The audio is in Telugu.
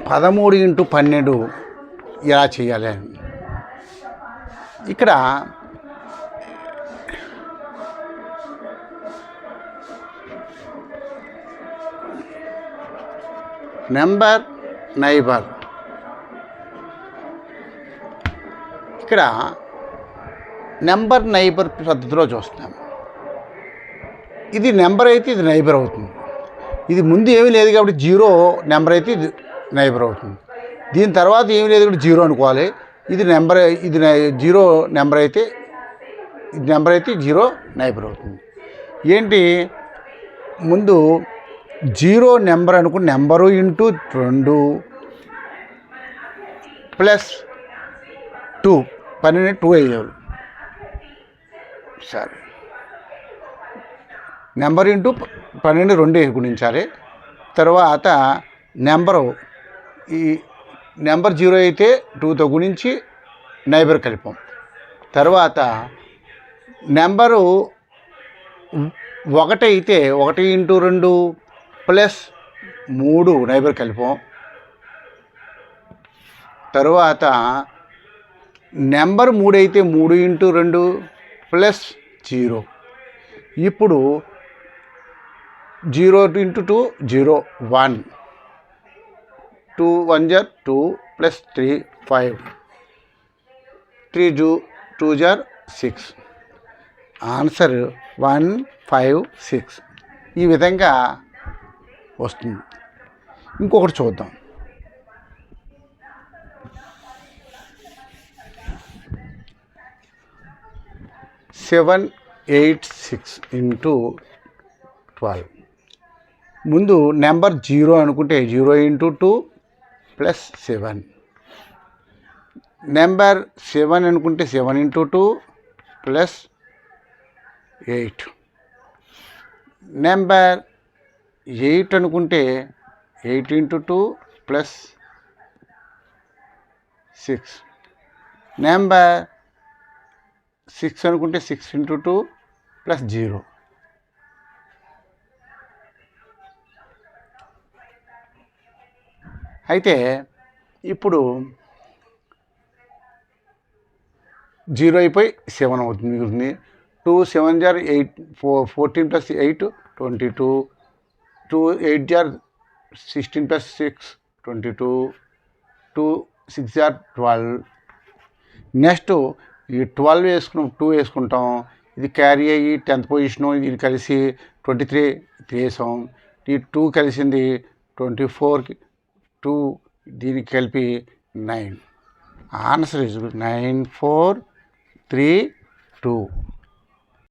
13 × 12 ఎలా చేయాలి? ఇక్కడ నెంబర్ నైబర్, ఇక్కడ నెంబర్ నైబర్ పద్ధతిలో చూస్తున్నాం. ఇది నెంబర్ అయితే ఇది నైబర్ అవుతుంది. ఇది ముందు ఏమీ లేదు కాబట్టి జీరో నెంబర్ అయితే ఇది నైబర్ అవుతుంది. దీని తర్వాత ఏమీ లేదు కాబట్టి జీరో అనుకోవాలి. ఇది నెంబర్, ఇది జీరో నెంబర్ అయితే ఇది నెంబర్ అయితే జీరో నైబర్ అవుతుంది. ఏంటి ముందు జీరో నెంబర్ అనుకుని నెంబరు ఇంటూ 2 ప్లస్ 2 12 2 అయ్యేవాళ్ళు. సరే, నెంబర్ ఇంటూ 12 2 గుణించాలి. తర్వాత నెంబరు, ఈ నెంబర్ జీరో అయితే 2తో గుణించి నైబర్ కలిపాం. తర్వాత నెంబరు 1 అయితే 1 × 2 ప్లస్ 3 నైబర్ కలిపాం. తరువాత నెంబర్ 3 అయితే 3 × 2 ప్లస్ 0. ఇప్పుడు 0 × 2 0 1, 2 1 = 2 ప్లస్ 3 5, 3 2 = 6. ఆన్సర్ 1 5 6 ఈ విధంగా వస్తుంది. ఇంకొకటి చూద్దాం. 7 8 6 × 12. ముందు నెంబర్ జీరో అనుకుంటే 0 × 2 ప్లస్ 7. నెంబర్ 7 అనుకుంటే 7 × 2 ప్లస్ 8. నెంబర్ 8 అనుకుంటే 8 × 2 ప్లస్ 6. నెంబర్ 6 అనుకుంటే 6 × 2 ప్లస్ 0. అయితే ఇప్పుడు 0 అయిపోయి 7 అవుతుంది, మిగులుతుంది. 2 7 = 8, 14 ప్లస్ 8 22, 2 8 = 16 ప్లస్ 6 22, 2 6 = 12. నెక్స్ట్ ఈ 12 2 వేసుకుంటాం. ఇది క్యారీ అయ్యి 10th పొజిషను, ఇది కలిసి 23 వేసాం. ఈ 2 కలిసింది 24, 2 దీనికి కలిపి 9. Answer is 9 4 3 2.